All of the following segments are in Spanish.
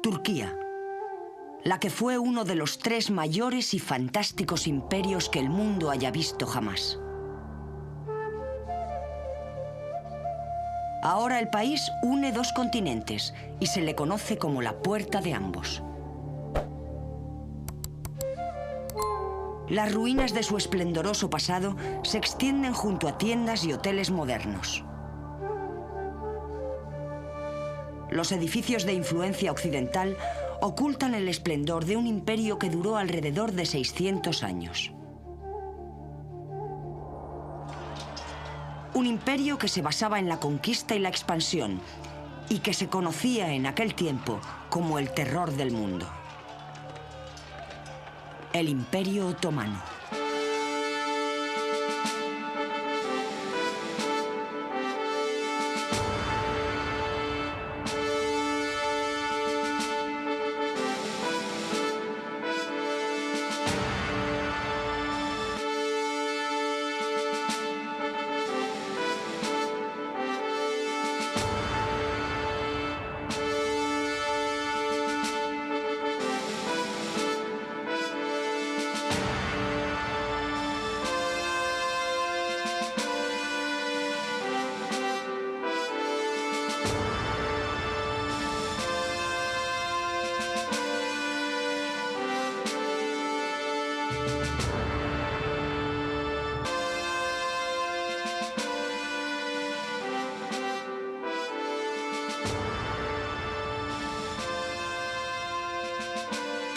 Turquía, la que fue uno de los 3 mayores y fantásticos imperios que el mundo haya visto jamás. Ahora el país une 2 continentes y se le conoce como la puerta de ambos. Las ruinas de su esplendoroso pasado se extienden junto a tiendas y hoteles modernos. Los edificios de influencia occidental ocultan el esplendor de un imperio que duró alrededor de 600 años. Un imperio que se basaba en la conquista y la expansión y que se conocía en aquel tiempo como el terror del mundo. El Imperio Otomano.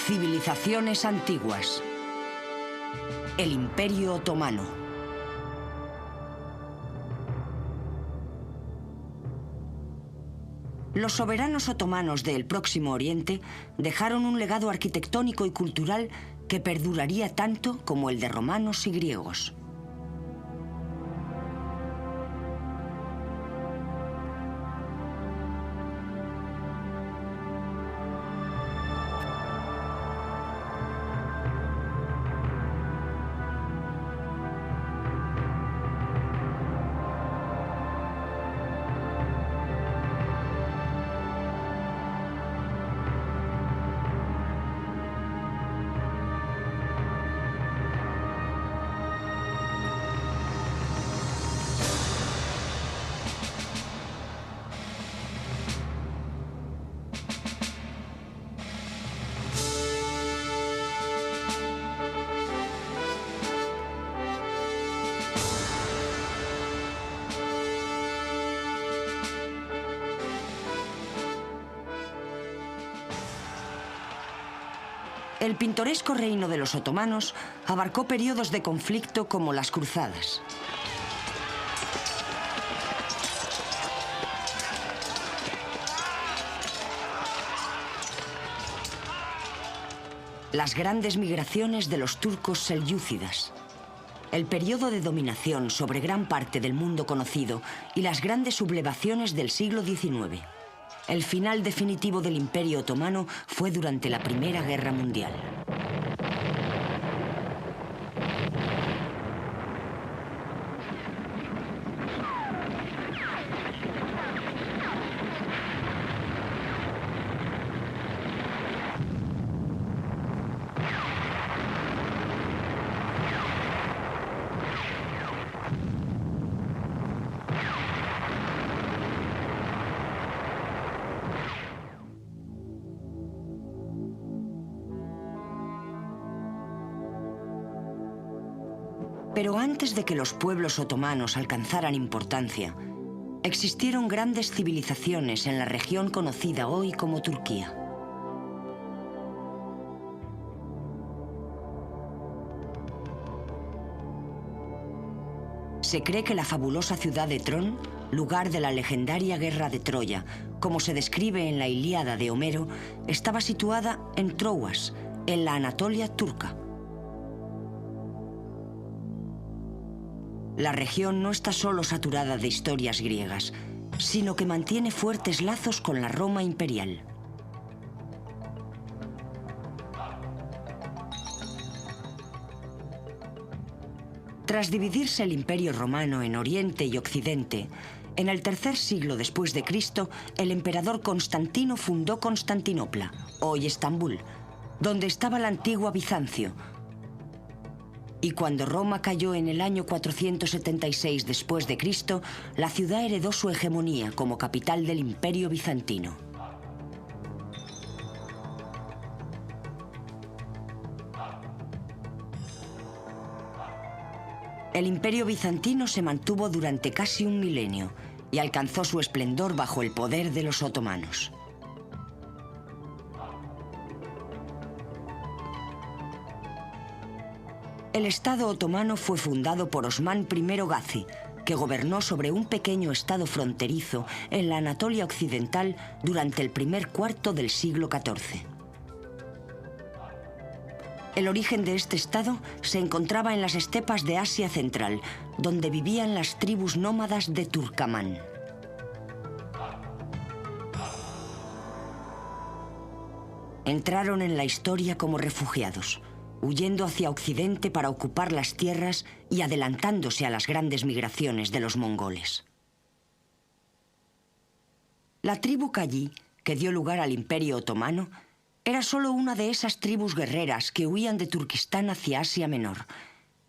Civilizaciones antiguas. El Imperio Otomano. Los soberanos otomanos del Próximo Oriente dejaron un legado arquitectónico y cultural que perduraría tanto como el de romanos y griegos. El pintoresco reino de los otomanos abarcó periodos de conflicto como las cruzadas. Las grandes migraciones de los turcos selyúcidas, el periodo de dominación sobre gran parte del mundo conocido y las grandes sublevaciones del siglo XIX. El final definitivo del Imperio Otomano fue durante la Primera Guerra Mundial. Pero antes de que los pueblos otomanos alcanzaran importancia, existieron grandes civilizaciones en la región conocida hoy como Turquía. Se cree que la fabulosa ciudad de Tron, lugar de la legendaria guerra de Troya, como se describe en la Ilíada de Homero, estaba situada en Troas, en la Anatolia turca. La región no está solo saturada de historias griegas, sino que mantiene fuertes lazos con la Roma imperial. Tras dividirse el Imperio Romano en Oriente y Occidente, En el tercer siglo después de Cristo, el emperador Constantino fundó Constantinopla, hoy Estambul, donde estaba la antigua Bizancio. Y cuando Roma cayó en el año 476 después de Cristo, la ciudad heredó su hegemonía como capital del Imperio Bizantino. El Imperio Bizantino se mantuvo durante casi un milenio y alcanzó su esplendor bajo el poder de los otomanos. El Estado otomano fue fundado por Osman I Gazi, que gobernó sobre un pequeño estado fronterizo en la Anatolia occidental durante el primer cuarto del siglo XIV. El origen de este estado se encontraba en las estepas de Asia Central, donde vivían las tribus nómadas de Turkamán. Entraron en la historia como refugiados, huyendo hacia Occidente para ocupar las tierras y adelantándose a las grandes migraciones de los mongoles. La tribu Kayí, que dio lugar al Imperio Otomano, era solo una de esas tribus guerreras que huían de Turquistán hacia Asia Menor,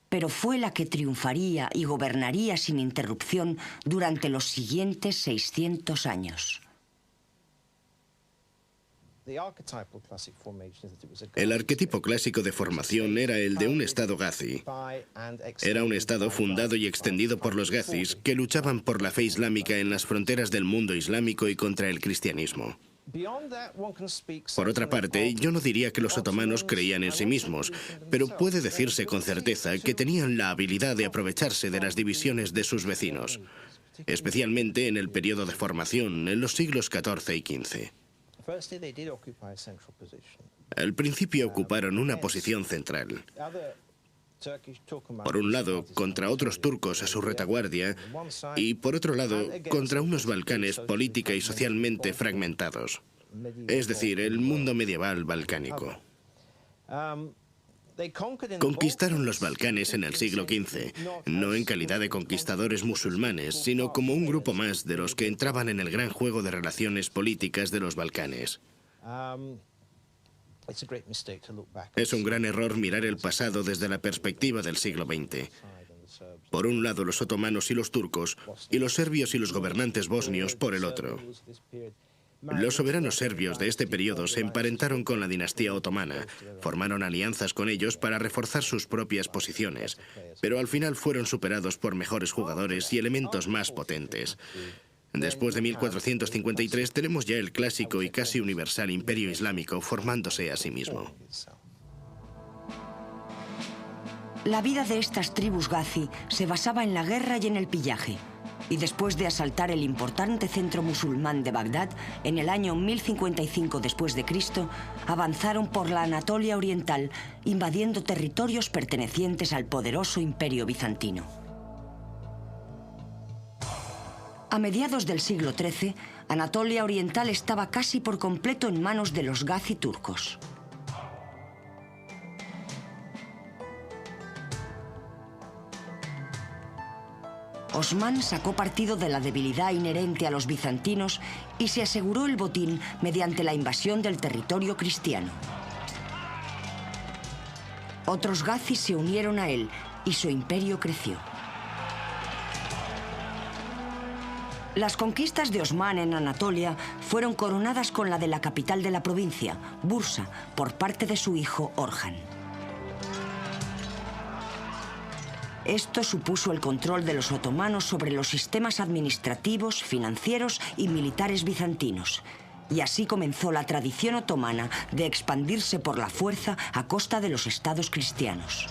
pero fue la que triunfaría y gobernaría sin interrupción durante los siguientes 600 años. El arquetipo clásico de formación era el de un estado gazi. Era un estado fundado y extendido por los gazis que luchaban por la fe islámica en las fronteras del mundo islámico y contra el cristianismo. Por otra parte, yo no diría que los otomanos creían en sí mismos, pero puede decirse con certeza que tenían la habilidad de aprovecharse de las divisiones de sus vecinos, especialmente en el periodo de formación, en los siglos XIV y XV. Al principio ocuparon una posición central. Por un lado, contra otros turcos a su retaguardia, y por otro lado, contra unos Balcanes política y socialmente fragmentados. Es decir, el mundo medieval balcánico. Conquistaron los Balcanes en el siglo XV, no en calidad de conquistadores musulmanes, sino como un grupo más de los que entraban en el gran juego de relaciones políticas de los Balcanes. Es un gran error mirar el pasado desde la perspectiva del siglo XX. Por un lado los otomanos y los turcos, y los serbios y los gobernantes bosnios por el otro. Los soberanos serbios de este periodo se emparentaron con la dinastía otomana, formaron alianzas con ellos para reforzar sus propias posiciones, pero al final fueron superados por mejores jugadores y elementos más potentes. Después de 1453 tenemos ya el clásico y casi universal imperio islámico formándose a sí mismo. La vida de estas tribus gazi se basaba en la guerra y en el pillaje. Y después de asaltar el importante centro musulmán de Bagdad, en el año 1055 después de Cristo, avanzaron por la Anatolia oriental, invadiendo territorios pertenecientes al poderoso imperio bizantino. A mediados del siglo XIII, Anatolia oriental estaba casi por completo en manos de los gazi turcos. Osman sacó partido de la debilidad inherente a los bizantinos y se aseguró el botín mediante la invasión del territorio cristiano. Otros gazis se unieron a él y su imperio creció. Las conquistas de Osman en Anatolia fueron coronadas con la de la capital de la provincia, Bursa, por parte de su hijo Orhan. Esto supuso el control de los otomanos sobre los sistemas administrativos, financieros y militares bizantinos. Y así comenzó la tradición otomana de expandirse por la fuerza a costa de los estados cristianos.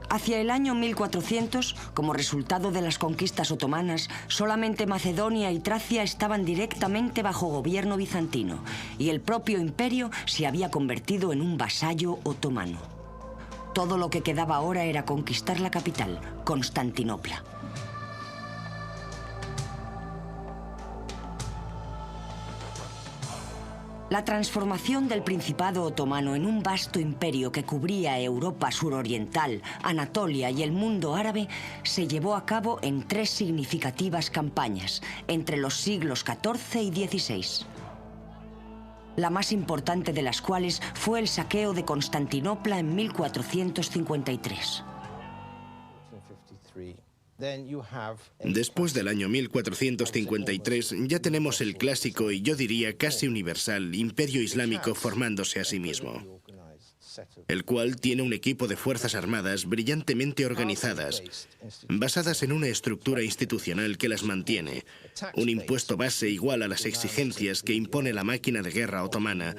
Hacia el año 1400, como resultado de las conquistas otomanas, solamente Macedonia y Tracia estaban directamente bajo gobierno bizantino, y el propio imperio se había convertido en un vasallo otomano. Todo lo que quedaba ahora era conquistar la capital, Constantinopla. La transformación del Principado otomano en un vasto imperio que cubría Europa suroriental, Anatolia y el mundo árabe se llevó a cabo en 3 significativas campañas entre los siglos XIV y XVI. La más importante de las cuales fue el saqueo de Constantinopla en 1453. Después del año 1453 ya tenemos el clásico y yo diría casi universal imperio islámico formándose a sí mismo, el cual tiene un equipo de fuerzas armadas brillantemente organizadas, basadas en una estructura institucional que las mantiene, un impuesto base igual a las exigencias que impone la máquina de guerra otomana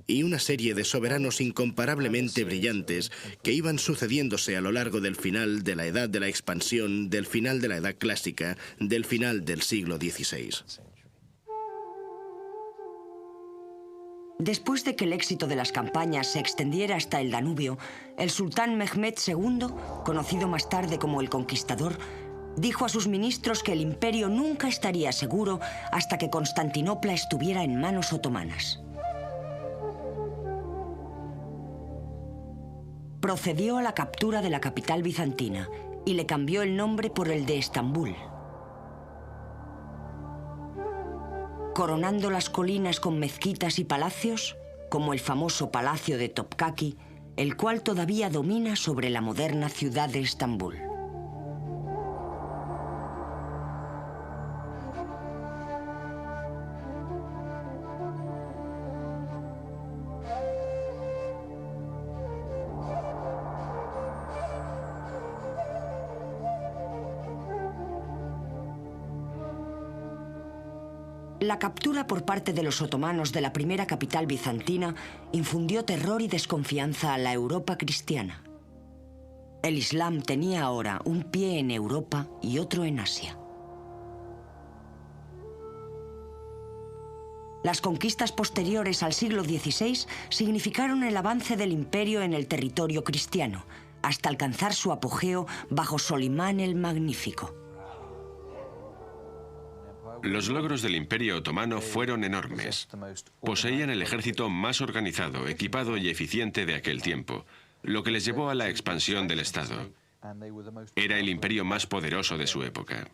y una serie de soberanos incomparablemente brillantes que iban sucediéndose a lo largo del final de la Edad de la Expansión, del final de la Edad Clásica, del final del siglo XVI. Después de que el éxito de las campañas se extendiera hasta el Danubio, el sultán Mehmed II, conocido más tarde como el Conquistador, dijo a sus ministros que el imperio nunca estaría seguro hasta que Constantinopla estuviera en manos otomanas. Procedió a la captura de la capital bizantina y le cambió el nombre por el de Estambul. Coronando las colinas con mezquitas y palacios, como el famoso Palacio de Topkaki, el cual todavía domina sobre la moderna ciudad de Estambul. La captura por parte de los otomanos de la primera capital bizantina infundió terror y desconfianza a la Europa cristiana. El Islam tenía ahora un pie en Europa y otro en Asia. Las conquistas posteriores al siglo XVI significaron el avance del imperio en el territorio cristiano, hasta alcanzar su apogeo bajo Solimán el Magnífico. Los logros del Imperio Otomano fueron enormes. Poseían el ejército más organizado, equipado y eficiente de aquel tiempo, lo que les llevó a la expansión del Estado. Era el imperio más poderoso de su época.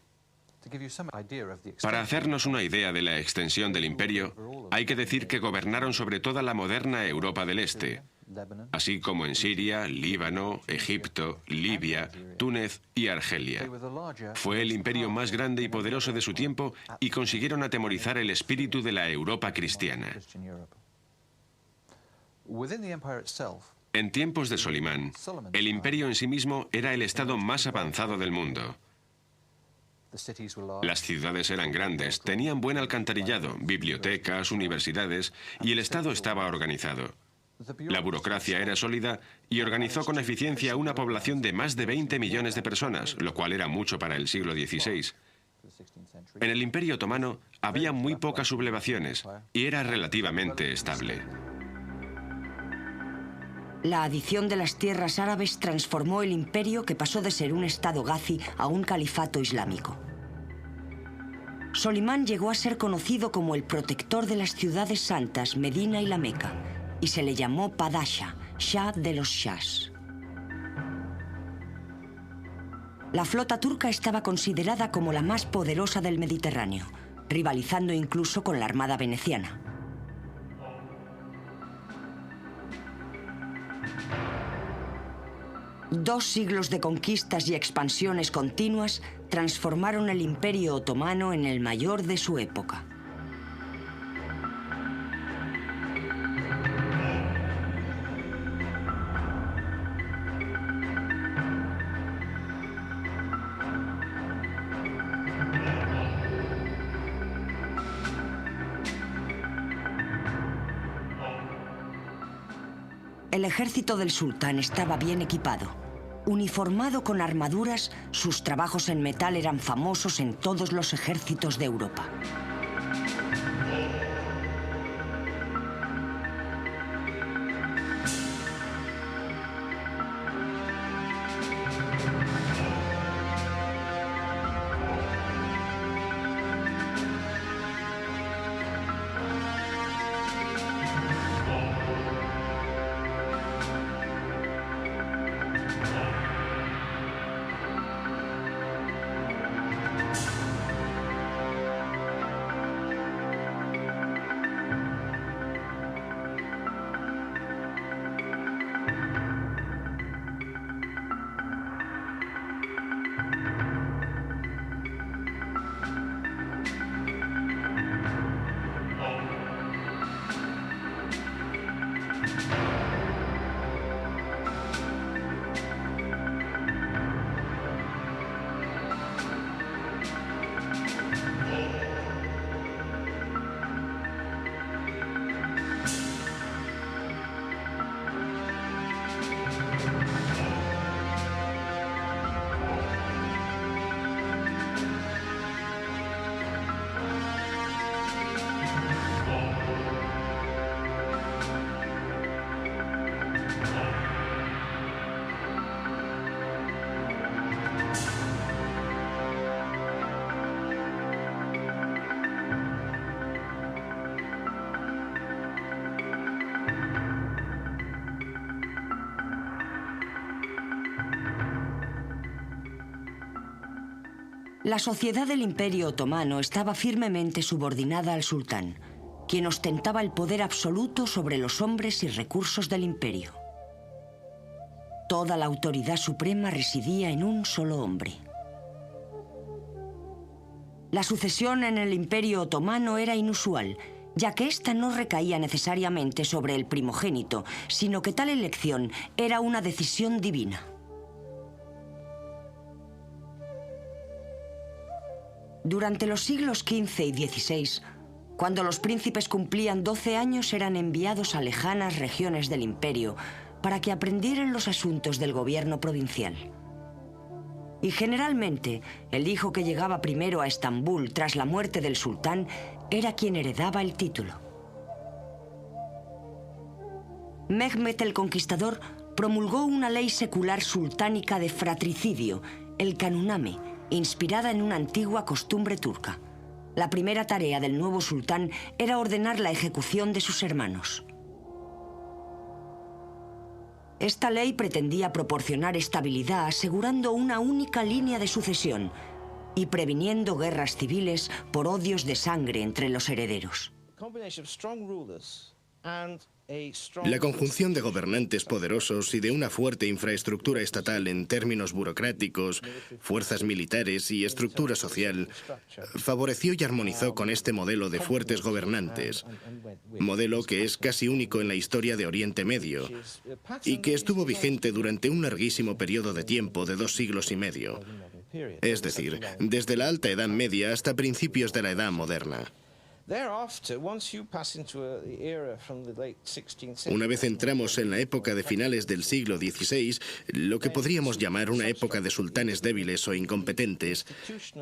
Para hacernos una idea de la extensión del imperio, hay que decir que gobernaron sobre toda la moderna Europa del Este, así como en Siria, Líbano, Egipto, Libia, Túnez y Argelia. Fue el imperio más grande y poderoso de su tiempo y consiguieron atemorizar el espíritu de la Europa cristiana. En tiempos de Solimán, el imperio en sí mismo era el estado más avanzado del mundo. Las ciudades eran grandes, tenían buen alcantarillado, bibliotecas, universidades, y el Estado estaba organizado. La burocracia era sólida y organizó con eficiencia una población de más de 20 millones de personas, lo cual era mucho para el siglo XVI. En el Imperio Otomano había muy pocas sublevaciones y era relativamente estable. La adición de las tierras árabes transformó el imperio, que pasó de ser un estado gazi a un califato islámico. Solimán llegó a ser conocido como el protector de las ciudades santas Medina y la Meca, y se le llamó Padasha, Shah de los Shahs. La flota turca estaba considerada como la más poderosa del Mediterráneo, rivalizando incluso con la armada veneciana. Dos siglos de conquistas y expansiones continuas transformaron el Imperio Otomano en el mayor de su época. El ejército del sultán estaba bien equipado. Uniformado con armaduras, sus trabajos en metal eran famosos en todos los ejércitos de Europa. La sociedad del Imperio Otomano estaba firmemente subordinada al sultán, quien ostentaba el poder absoluto sobre los hombres y recursos del imperio. Toda la autoridad suprema residía en un solo hombre. La sucesión en el Imperio Otomano era inusual, ya que ésta no recaía necesariamente sobre el primogénito, sino que tal elección era una decisión divina. Durante los siglos XV y XVI, cuando los príncipes cumplían 12 años, eran enviados a lejanas regiones del imperio para que aprendieran los asuntos del gobierno provincial. Y generalmente, el hijo que llegaba primero a Estambul tras la muerte del sultán era quien heredaba el título. Mehmed el Conquistador promulgó una ley secular sultánica de fratricidio, el Kanuname, inspirada en una antigua costumbre turca. La primera tarea del nuevo sultán era ordenar la ejecución de sus hermanos. Esta ley pretendía proporcionar estabilidad asegurando una única línea de sucesión y previniendo guerras civiles por odios de sangre entre los herederos. La conjunción de gobernantes poderosos y de una fuerte infraestructura estatal en términos burocráticos, fuerzas militares y estructura social favoreció y armonizó con este modelo de fuertes gobernantes, modelo que es casi único en la historia de Oriente Medio y que estuvo vigente durante un larguísimo periodo de tiempo de 2 siglos y medio, es decir, desde la Alta Edad Media hasta principios de la Edad Moderna. Una vez entramos en la época de finales del siglo XVI, lo que podríamos llamar una época de sultanes débiles o incompetentes,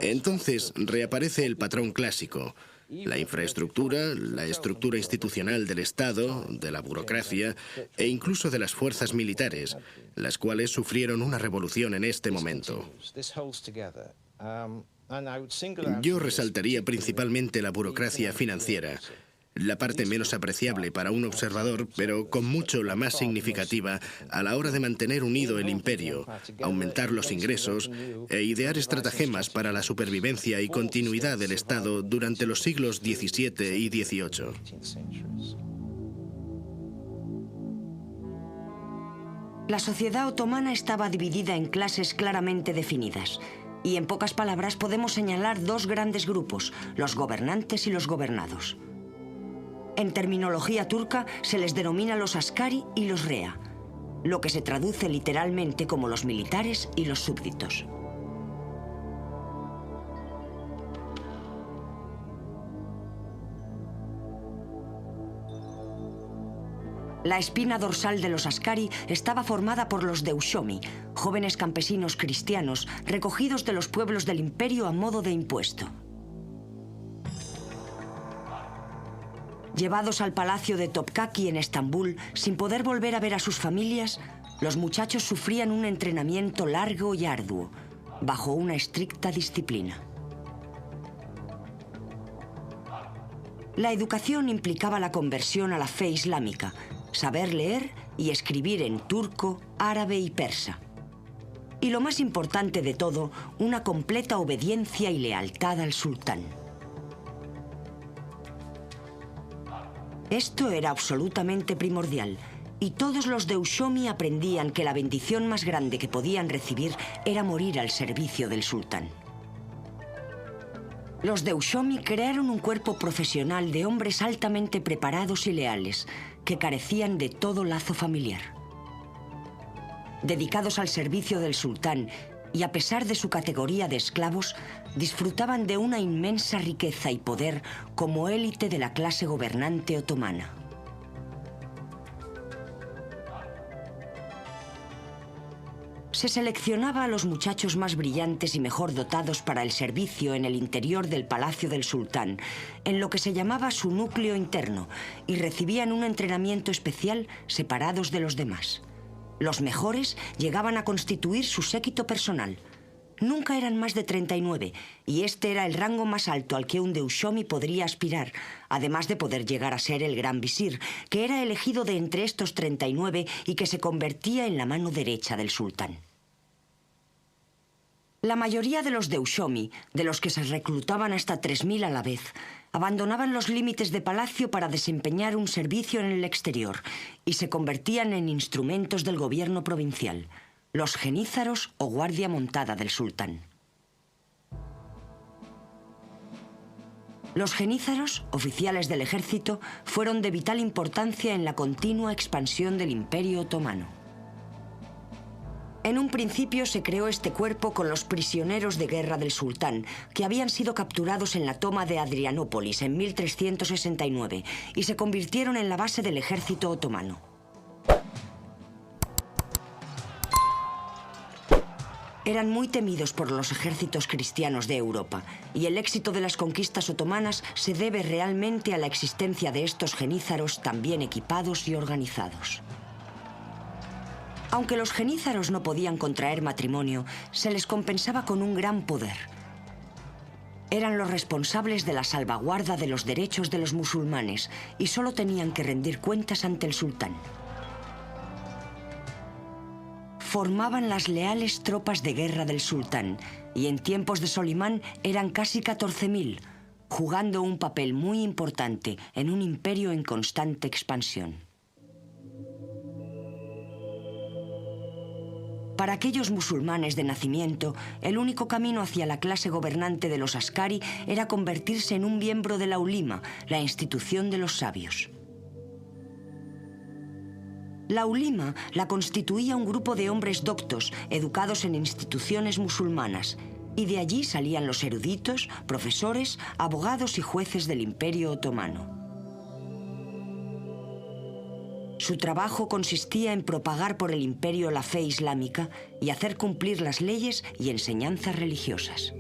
entonces reaparece el patrón clásico: la infraestructura, la estructura institucional del Estado, de la burocracia e incluso de las fuerzas militares, las cuales sufrieron una revolución en este momento. Yo resaltaría principalmente la burocracia financiera, la parte menos apreciable para un observador, pero con mucho la más significativa a la hora de mantener unido el imperio, aumentar los ingresos e idear estratagemas para la supervivencia y continuidad del Estado durante los siglos XVII y XVIII. La sociedad otomana estaba dividida en clases claramente definidas. Y en pocas palabras podemos señalar 2 grandes grupos, los gobernantes y los gobernados. En terminología turca se les denomina los askari y los rea, lo que se traduce literalmente como los militares y los súbditos. La espina dorsal de los askari estaba formada por los deushomi, jóvenes campesinos cristianos recogidos de los pueblos del imperio a modo de impuesto. Llevados al palacio de Topkaki en Estambul, sin poder volver a ver a sus familias, los muchachos sufrían un entrenamiento largo y arduo, bajo una estricta disciplina. La educación implicaba la conversión a la fe islámica, saber leer y escribir en turco, árabe y persa. Y lo más importante de todo, una completa obediencia y lealtad al sultán. Esto era absolutamente primordial, y todos los deushomi aprendían que la bendición más grande que podían recibir era morir al servicio del sultán. Los deushomi crearon un cuerpo profesional de hombres altamente preparados y leales, que carecían de todo lazo familiar. Dedicados al servicio del sultán y a pesar de su categoría de esclavos, disfrutaban de una inmensa riqueza y poder como élite de la clase gobernante otomana. Se seleccionaba a los muchachos más brillantes y mejor dotados para el servicio en el interior del palacio del sultán, en lo que se llamaba su núcleo interno, y recibían un entrenamiento especial separados de los demás. Los mejores llegaban a constituir su séquito personal. Nunca eran más de 39, y este era el rango más alto al que un deushomi podría aspirar, además de poder llegar a ser el gran visir, que era elegido de entre estos 39 y que se convertía en la mano derecha del sultán. La mayoría de los Deushomi, de los que se reclutaban hasta 3000 a la vez, abandonaban los límites de palacio para desempeñar un servicio en el exterior y se convertían en instrumentos del gobierno provincial, los genízaros o guardia montada del sultán. Los genízaros, oficiales del ejército, fueron de vital importancia en la continua expansión del Imperio Otomano. En un principio se creó este cuerpo con los prisioneros de guerra del sultán, que habían sido capturados en la toma de Adrianópolis en 1369 y se convirtieron en la base del ejército otomano. Eran muy temidos por los ejércitos cristianos de Europa, y el éxito de las conquistas otomanas se debe realmente a la existencia de estos genízaros tan bien equipados y organizados. Aunque los genízaros no podían contraer matrimonio, se les compensaba con un gran poder. Eran los responsables de la salvaguarda de los derechos de los musulmanes y solo tenían que rendir cuentas ante el sultán. Formaban las leales tropas de guerra del sultán y en tiempos de Solimán eran casi 14.000, jugando un papel muy importante en un imperio en constante expansión. Para aquellos musulmanes de nacimiento, el único camino hacia la clase gobernante de los askari era convertirse en un miembro de la ulima, la institución de los sabios. La ulima la constituía un grupo de hombres doctos, educados en instituciones musulmanas, y de allí salían los eruditos, profesores, abogados y jueces del Imperio Otomano. Su trabajo consistía en propagar por el imperio la fe islámica y hacer cumplir las leyes y enseñanzas religiosas.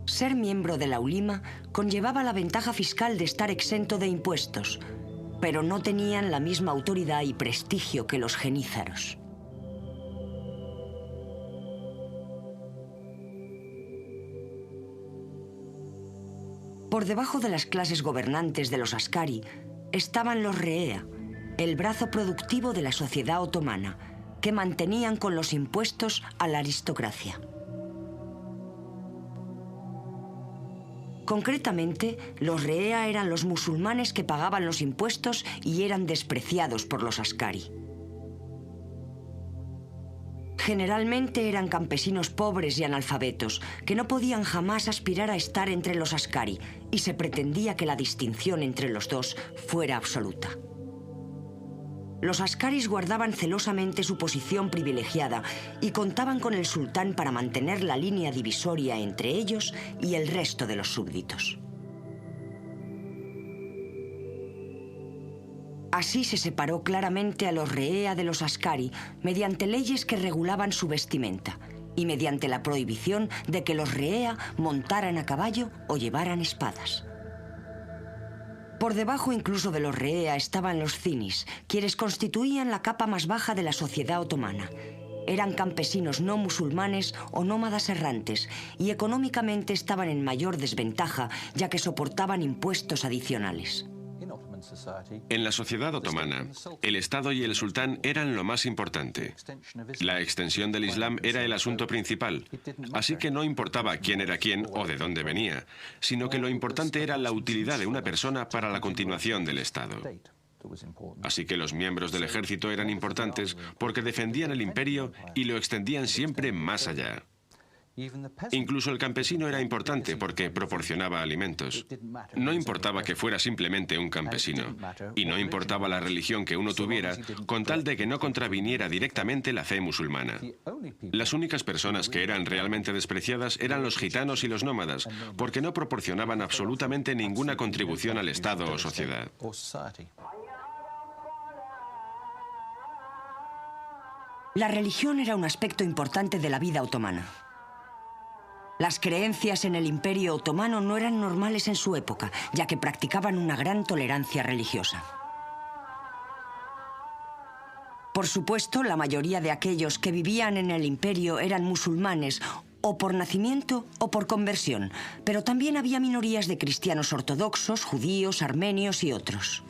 Ser miembro de la ulima conllevaba la ventaja fiscal de estar exento de impuestos, pero no tenían la misma autoridad y prestigio que los genízaros. Por debajo de las clases gobernantes de los askari estaban los reea, el brazo productivo de la sociedad otomana, que mantenían con los impuestos a la aristocracia. Concretamente, los reea eran los musulmanes que pagaban los impuestos y eran despreciados por los askari. Generalmente eran campesinos pobres y analfabetos, que no podían jamás aspirar a estar entre los askari, y se pretendía que la distinción entre los dos fuera absoluta. Los askaris guardaban celosamente su posición privilegiada y contaban con el sultán para mantener la línea divisoria entre ellos y el resto de los súbditos. Así se separó claramente a los reea de los askari mediante leyes que regulaban su vestimenta y mediante la prohibición de que los reea montaran a caballo o llevaran espadas. Por debajo incluso de los reea estaban los zinis, quienes constituían la capa más baja de la sociedad otomana. Eran campesinos no musulmanes o nómadas errantes y económicamente estaban en mayor desventaja, ya que soportaban impuestos adicionales. En la sociedad otomana, el Estado y el sultán eran lo más importante. La extensión del Islam era el asunto principal, así que no importaba quién era quién o de dónde venía, sino que lo importante era la utilidad de una persona para la continuación del Estado. Así que los miembros del ejército eran importantes porque defendían el imperio y lo extendían siempre más allá. Incluso el campesino era importante porque proporcionaba alimentos. No importaba que fuera simplemente un campesino, y no importaba la religión que uno tuviera, con tal de que no contraviniera directamente la fe musulmana. Las únicas personas que eran realmente despreciadas eran los gitanos y los nómadas, porque no proporcionaban absolutamente ninguna contribución al Estado o sociedad. La religión era un aspecto importante de la vida otomana. Las creencias en el Imperio Otomano no eran normales en su época, ya que practicaban una gran tolerancia religiosa. Por supuesto, la mayoría de aquellos que vivían en el imperio eran musulmanes, o por nacimiento o por conversión, pero también había minorías de cristianos ortodoxos, judíos, armenios y otros.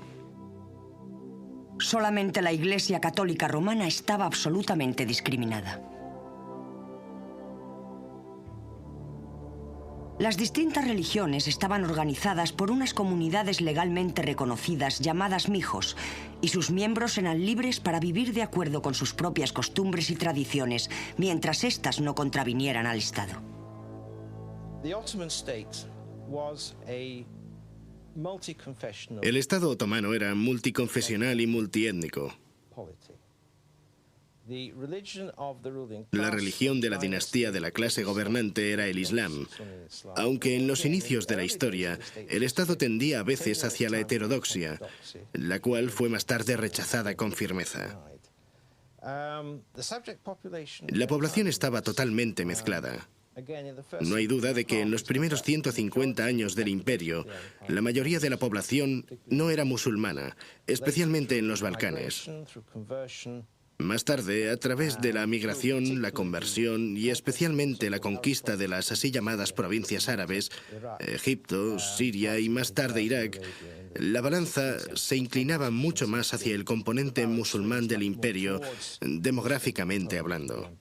Solamente la Iglesia Católica Romana estaba absolutamente discriminada. Las distintas religiones estaban organizadas por unas comunidades legalmente reconocidas llamadas mijos, y sus miembros eran libres para vivir de acuerdo con sus propias costumbres y tradiciones, mientras éstas no contravinieran al Estado. El Estado otomano era multiconfesional y multiétnico. La religión de la dinastía de la clase gobernante era el Islam, aunque en los inicios de la historia el Estado tendía a veces hacia la heterodoxia, la cual fue más tarde rechazada con firmeza. La población estaba totalmente mezclada. No hay duda de que en los primeros 150 años del imperio, la mayoría de la población no era musulmana, especialmente en los Balcanes. Más tarde, a través de la migración, la conversión y especialmente la conquista de las así llamadas provincias árabes, Egipto, Siria y más tarde Irak, la balanza se inclinaba mucho más hacia el componente musulmán del imperio, demográficamente hablando.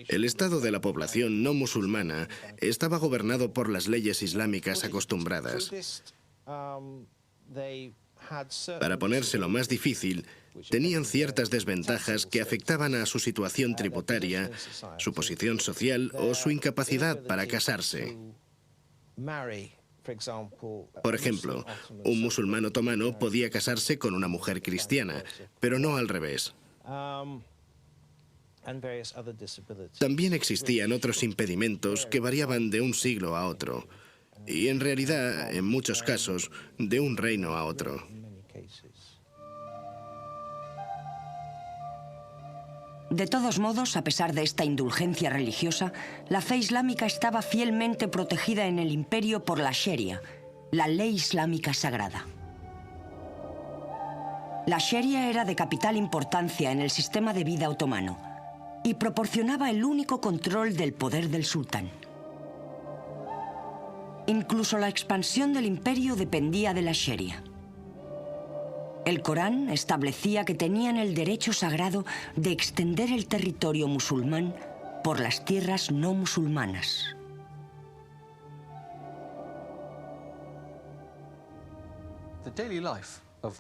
El estado de la población no musulmana estaba gobernado por las leyes islámicas acostumbradas. Para ponérselo más difícil, tenían ciertas desventajas que afectaban a su situación tributaria, su posición social o su incapacidad para casarse. Por ejemplo, un musulmán otomano podía casarse con una mujer cristiana, pero no al revés. También existían otros impedimentos que variaban de un siglo a otro, y en realidad, en muchos casos, de un reino a otro. De todos modos, a pesar de esta indulgencia religiosa, la fe islámica estaba fielmente protegida en el imperio por la Sharia, la ley islámica sagrada. La Sharia era de capital importancia en el sistema de vida otomano y proporcionaba el único control del poder del sultán. Incluso la expansión del imperio dependía de la Sharia. El Corán establecía que tenían el derecho sagrado de extender el territorio musulmán por las tierras no musulmanas.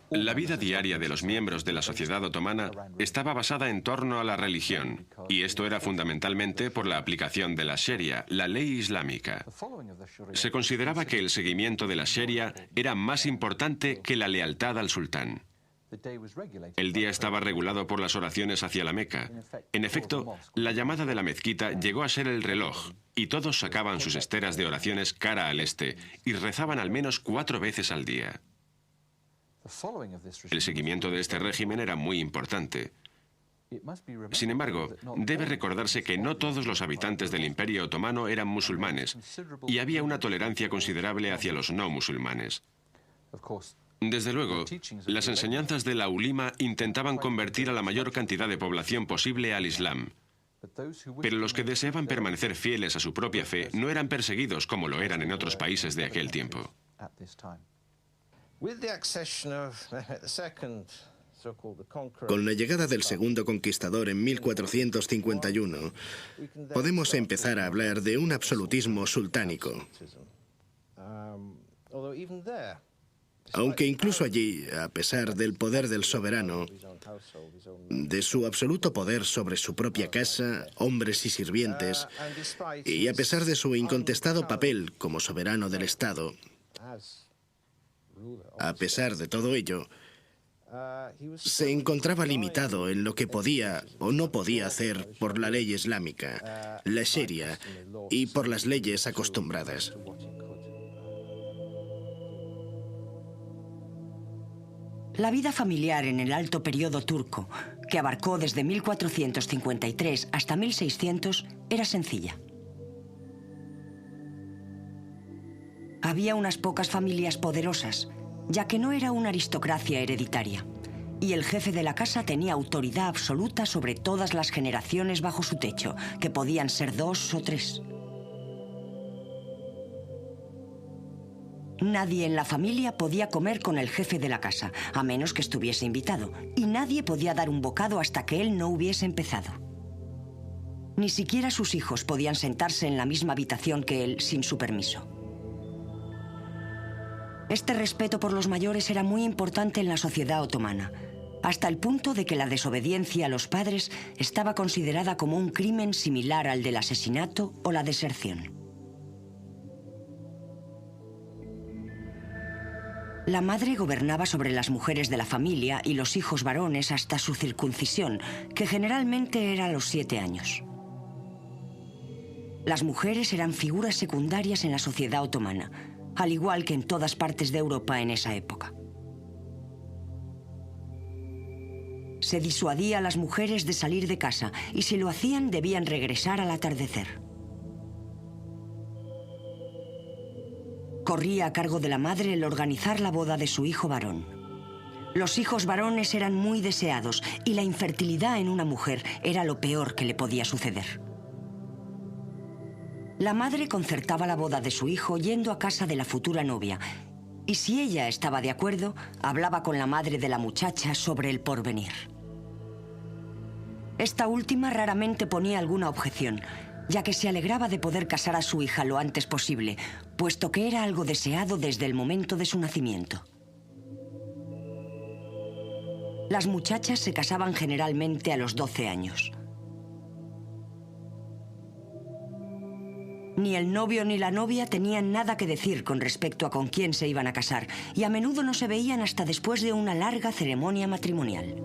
La vida diaria de los miembros de la sociedad otomana estaba basada en torno a la religión, y esto era fundamentalmente por la aplicación de la Sharia, la ley islámica. Se consideraba que el seguimiento de la Sharia era más importante que la lealtad al sultán. El día estaba regulado por las oraciones hacia la Meca. En efecto, la llamada de la mezquita llegó a ser el reloj, y todos sacaban sus esteras de oraciones cara al este y rezaban al menos 4 veces al día. El seguimiento de este régimen era muy importante. Sin embargo, debe recordarse que no todos los habitantes del Imperio Otomano eran musulmanes, y había una tolerancia considerable hacia los no musulmanes. Desde luego, las enseñanzas de la ulima intentaban convertir a la mayor cantidad de población posible al Islam. Pero los que deseaban permanecer fieles a su propia fe no eran perseguidos como lo eran en otros países de aquel tiempo. Con la llegada del segundo conquistador en 1451, podemos empezar a hablar de un absolutismo sultánico. Aunque incluso allí, a pesar del poder del soberano, de su absoluto poder sobre su propia casa, hombres y sirvientes, y a pesar de su incontestado papel como soberano del Estado, a pesar de todo ello, se encontraba limitado en lo que podía o no podía hacer por la ley islámica, la Sharia, y por las leyes acostumbradas. La vida familiar en el alto periodo turco, que abarcó desde 1453 hasta 1600, era sencilla. Había unas pocas familias poderosas, ya que no era una aristocracia hereditaria, y el jefe de la casa tenía autoridad absoluta sobre todas las generaciones bajo su techo, que podían ser 2 o 3. Nadie en la familia podía comer con el jefe de la casa, a menos que estuviese invitado, y nadie podía dar un bocado hasta que él no hubiese empezado. Ni siquiera sus hijos podían sentarse en la misma habitación que él sin su permiso. Este respeto por los mayores era muy importante en la sociedad otomana, hasta el punto de que la desobediencia a los padres estaba considerada como un crimen similar al del asesinato o la deserción. La madre gobernaba sobre las mujeres de la familia y los hijos varones hasta su circuncisión, que generalmente era a los 7 años. Las mujeres eran figuras secundarias en la sociedad otomana, al igual que en todas partes de Europa en esa época. Se disuadía a las mujeres de salir de casa y si lo hacían debían regresar al atardecer. Corría a cargo de la madre el organizar la boda de su hijo varón. Los hijos varones eran muy deseados y la infertilidad en una mujer era lo peor que le podía suceder. La madre concertaba la boda de su hijo yendo a casa de la futura novia y si ella estaba de acuerdo, hablaba con la madre de la muchacha sobre el porvenir. Esta última raramente ponía alguna objeción, ya que se alegraba de poder casar a su hija lo antes posible, puesto que era algo deseado desde el momento de su nacimiento. Las muchachas se casaban generalmente a los 12 años. Ni el novio ni la novia tenían nada que decir con respecto a con quién se iban a casar, y a menudo no se veían hasta después de una larga ceremonia matrimonial.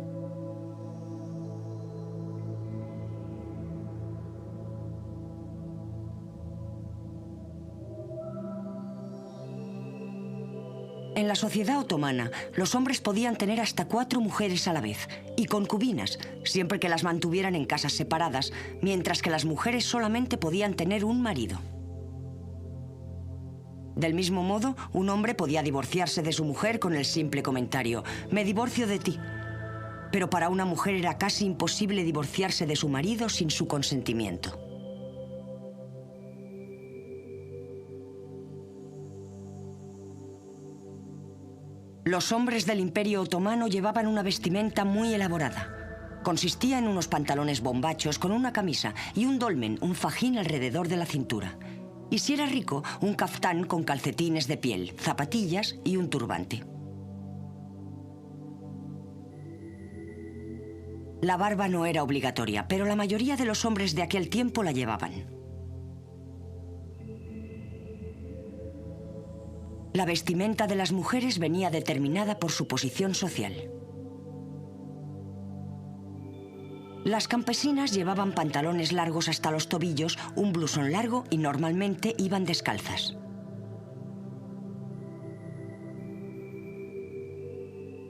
En la sociedad otomana, los hombres podían tener hasta 4 mujeres a la vez, y concubinas, siempre que las mantuvieran en casas separadas, mientras que las mujeres solamente podían tener un marido. Del mismo modo, un hombre podía divorciarse de su mujer con el simple comentario, «Me divorcio de ti». Pero para una mujer era casi imposible divorciarse de su marido sin su consentimiento. Los hombres del Imperio Otomano llevaban una vestimenta muy elaborada. Consistía en unos pantalones bombachos con una camisa y un dolmen, un fajín alrededor de la cintura. Y si era rico, un caftán con calcetines de piel, zapatillas y un turbante. La barba no era obligatoria, pero la mayoría de los hombres de aquel tiempo la llevaban. La vestimenta de las mujeres venía determinada por su posición social. Las campesinas llevaban pantalones largos hasta los tobillos, un blusón largo y normalmente iban descalzas.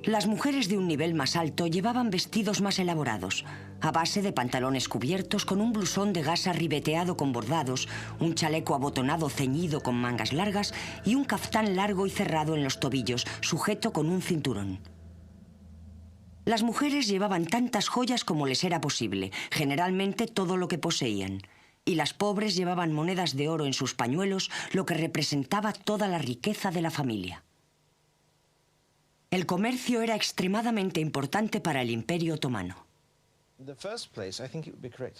Las mujeres de un nivel más alto llevaban vestidos más elaborados, a base de pantalones cubiertos con un blusón de gasa ribeteado con bordados, un chaleco abotonado ceñido con mangas largas y un caftán largo y cerrado en los tobillos, sujeto con un cinturón. Las mujeres llevaban tantas joyas como les era posible, generalmente todo lo que poseían, y las pobres llevaban monedas de oro en sus pañuelos, lo que representaba toda la riqueza de la familia. El comercio era extremadamente importante para el Imperio Otomano.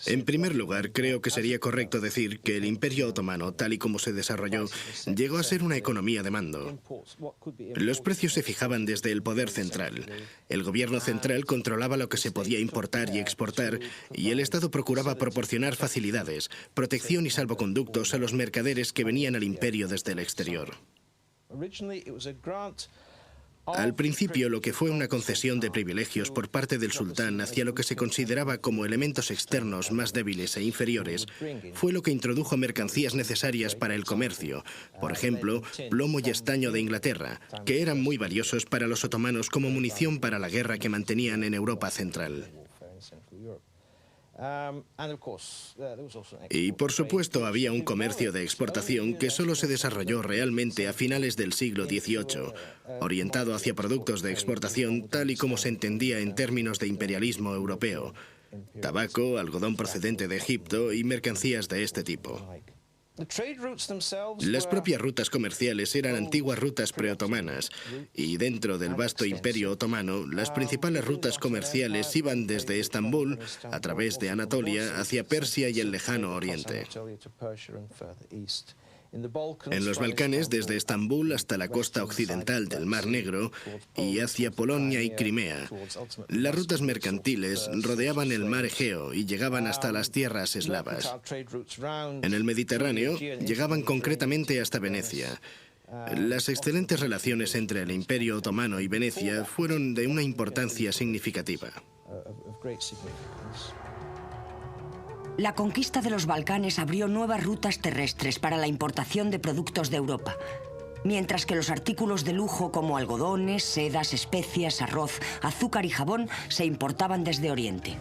En primer lugar, creo que sería correcto decir que el Imperio Otomano, tal y como se desarrolló, llegó a ser una economía de mando. Los precios se fijaban desde el poder central. El gobierno central controlaba lo que se podía importar y exportar, y el Estado procuraba proporcionar facilidades, protección y salvoconductos a los mercaderes que venían al imperio desde el exterior. Al principio, lo que fue una concesión de privilegios por parte del sultán hacia lo que se consideraba como elementos externos más débiles e inferiores, fue lo que introdujo mercancías necesarias para el comercio, por ejemplo, plomo y estaño de Inglaterra, que eran muy valiosos para los otomanos como munición para la guerra que mantenían en Europa central. Y por supuesto había un comercio de exportación que solo se desarrolló realmente a finales del siglo XVIII, orientado hacia productos de exportación tal y como se entendía en términos de imperialismo europeo: tabaco, algodón procedente de Egipto y mercancías de este tipo. Las propias rutas comerciales eran antiguas rutas preotomanas, y dentro del vasto imperio otomano, las principales rutas comerciales iban desde Estambul, a través de Anatolia, hacia Persia y el lejano Oriente. En los Balcanes, desde Estambul hasta la costa occidental del Mar Negro y hacia Polonia y Crimea. Las rutas mercantiles rodeaban el mar Egeo y llegaban hasta las tierras eslavas. En el Mediterráneo, llegaban concretamente hasta Venecia. Las excelentes relaciones entre el Imperio Otomano y Venecia fueron de una importancia significativa. La conquista de los Balcanes abrió nuevas rutas terrestres para la importación de productos de Europa, mientras que los artículos de lujo como algodones, sedas, especias, arroz, azúcar y jabón se importaban desde Oriente.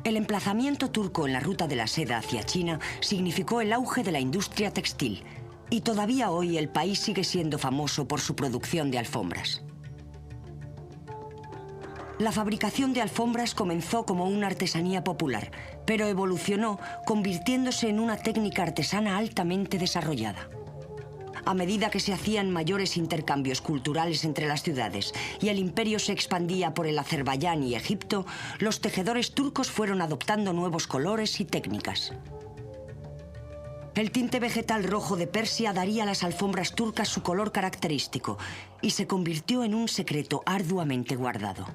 El emplazamiento turco en la ruta de la seda hacia China significó el auge de la industria textil, y todavía hoy el país sigue siendo famoso por su producción de alfombras. La fabricación de alfombras comenzó como una artesanía popular, pero evolucionó convirtiéndose en una técnica artesana altamente desarrollada. A medida que se hacían mayores intercambios culturales entre las ciudades y el imperio se expandía por el Azerbaiyán y Egipto, los tejedores turcos fueron adoptando nuevos colores y técnicas. El tinte vegetal rojo de Persia daría a las alfombras turcas su color característico y se convirtió en un secreto arduamente guardado.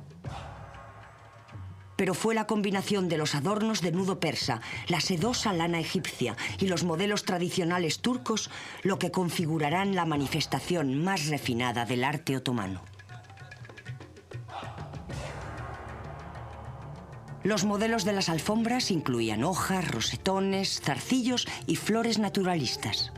Pero fue la combinación de los adornos de nudo persa, la sedosa lana egipcia y los modelos tradicionales turcos lo que configurarán la manifestación más refinada del arte otomano. Los modelos de las alfombras incluían hojas, rosetones, zarcillos y flores naturalistas.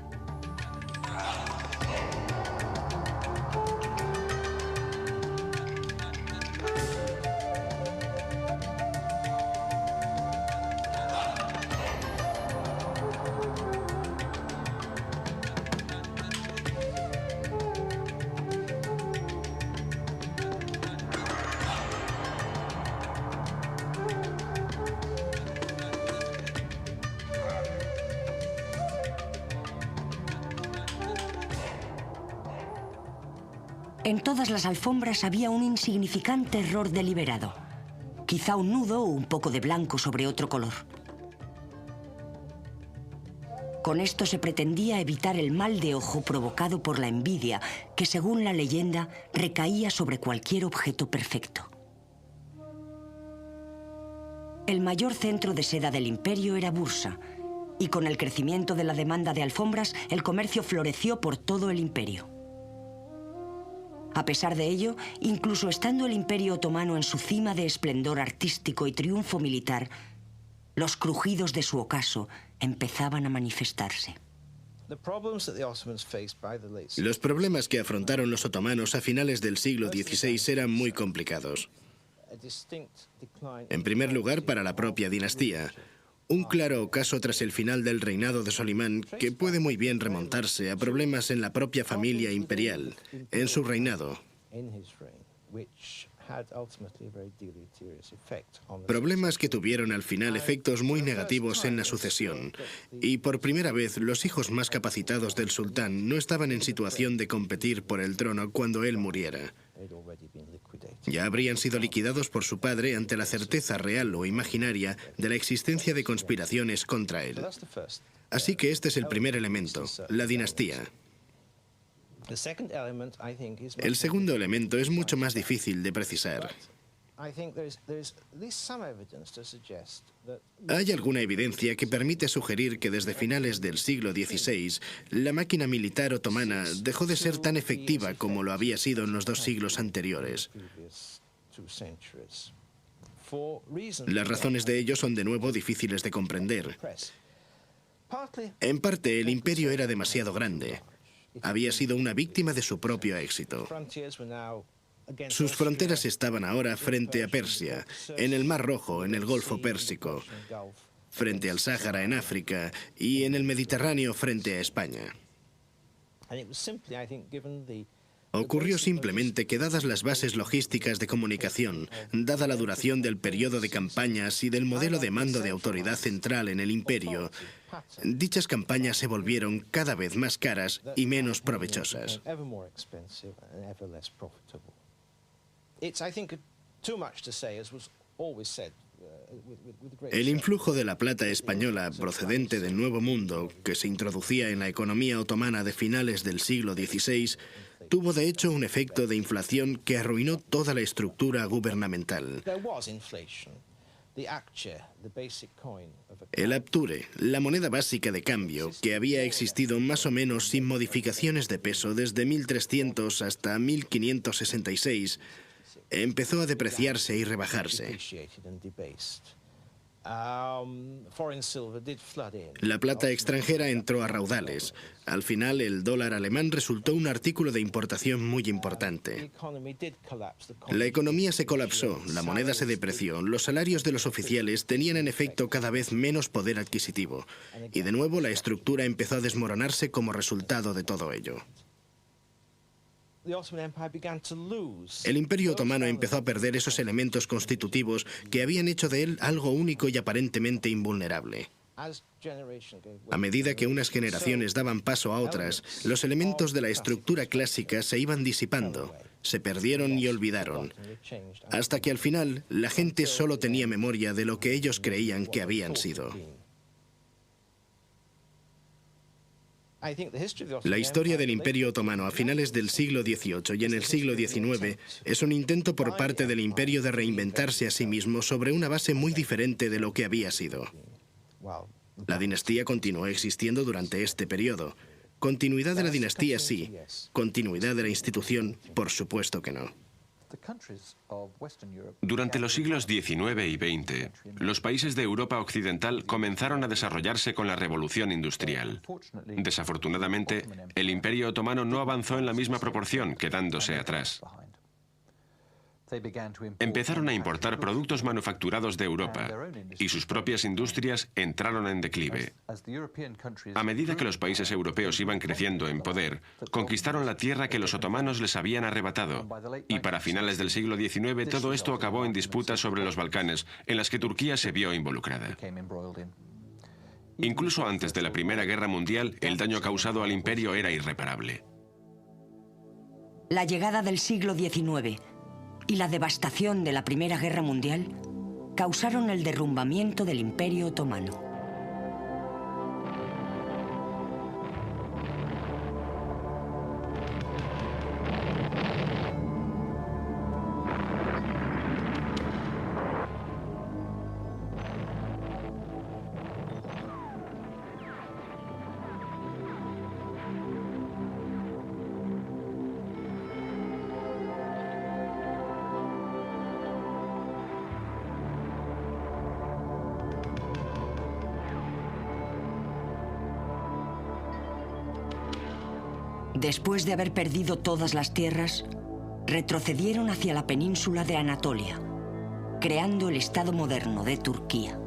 En todas las alfombras había un insignificante error deliberado. Quizá un nudo o un poco de blanco sobre otro color. Con esto se pretendía evitar el mal de ojo provocado por la envidia, que según la leyenda recaía sobre cualquier objeto perfecto. El mayor centro de seda del imperio era Bursa, y con el crecimiento de la demanda de alfombras, el comercio floreció por todo el imperio. A pesar de ello, incluso estando el Imperio Otomano en su cima de esplendor artístico y triunfo militar, los crujidos de su ocaso empezaban a manifestarse. Los problemas que afrontaron los otomanos a finales del siglo XVI eran muy complicados. En primer lugar, para la propia dinastía. Un claro ocaso tras el final del reinado de Solimán, que puede muy bien remontarse a problemas en la propia familia imperial, en su reinado. Problemas que tuvieron al final efectos muy negativos en la sucesión. Y por primera vez, los hijos más capacitados del sultán no estaban en situación de competir por el trono cuando él muriera. Ya habrían sido liquidados por su padre ante la certeza real o imaginaria de la existencia de conspiraciones contra él. Así que este es el primer elemento, la dinastía. El segundo elemento es mucho más difícil de precisar. Hay alguna evidencia que permite sugerir que desde finales del siglo XVI la máquina militar otomana dejó de ser tan efectiva como lo había sido en los 2 siglos anteriores. Las razones de ello son de nuevo difíciles de comprender. En parte, el imperio era demasiado grande. Había sido una víctima de su propio éxito. Sus fronteras estaban ahora frente a Persia, en el Mar Rojo, en el Golfo Pérsico, frente al Sáhara en África y en el Mediterráneo frente a España. Ocurrió simplemente que, dadas las bases logísticas de comunicación, dada la duración del periodo de campañas y del modelo de mando de autoridad central en el imperio, dichas campañas se volvieron cada vez más caras y menos provechosas. El influjo de la plata española procedente del Nuevo Mundo, que se introducía en la economía otomana de finales del siglo XVI, tuvo de hecho un efecto de inflación que arruinó toda la estructura gubernamental. El apture, la moneda básica de cambio, que había existido más o menos sin modificaciones de peso desde 1300 hasta 1566, empezó a depreciarse y rebajarse. La plata extranjera entró a raudales. Al final, el dólar alemán resultó un artículo de importación muy importante. La economía se colapsó, la moneda se depreció, los salarios de los oficiales tenían en efecto cada vez menos poder adquisitivo. Y de nuevo la estructura empezó a desmoronarse como resultado de todo ello. El Imperio Otomano empezó a perder esos elementos constitutivos que habían hecho de él algo único y aparentemente invulnerable. A medida que unas generaciones daban paso a otras, los elementos de la estructura clásica se iban disipando, se perdieron y olvidaron, hasta que al final la gente solo tenía memoria de lo que ellos creían que habían sido. La historia del Imperio Otomano a finales del siglo XVIII y en el siglo XIX es un intento por parte del imperio de reinventarse a sí mismo sobre una base muy diferente de lo que había sido. La dinastía continuó existiendo durante este periodo. Continuidad de la dinastía sí, continuidad de la institución, por supuesto que no. Durante los siglos XIX y XX, los países de Europa Occidental comenzaron a desarrollarse con la revolución industrial. Desafortunadamente, el Imperio Otomano no avanzó en la misma proporción, quedándose atrás. Empezaron a importar productos manufacturados de Europa y sus propias industrias entraron en declive. A medida que los países europeos iban creciendo en poder, conquistaron la tierra que los otomanos les habían arrebatado y para finales del siglo XIX todo esto acabó en disputas sobre los Balcanes, en las que Turquía se vio involucrada. Incluso antes de la Primera Guerra Mundial, el daño causado al imperio era irreparable. La llegada del siglo XIX y la devastación de la Primera Guerra Mundial causaron el derrumbamiento del Imperio Otomano. Después de haber perdido todas las tierras, retrocedieron hacia la península de Anatolia, creando el Estado moderno de Turquía.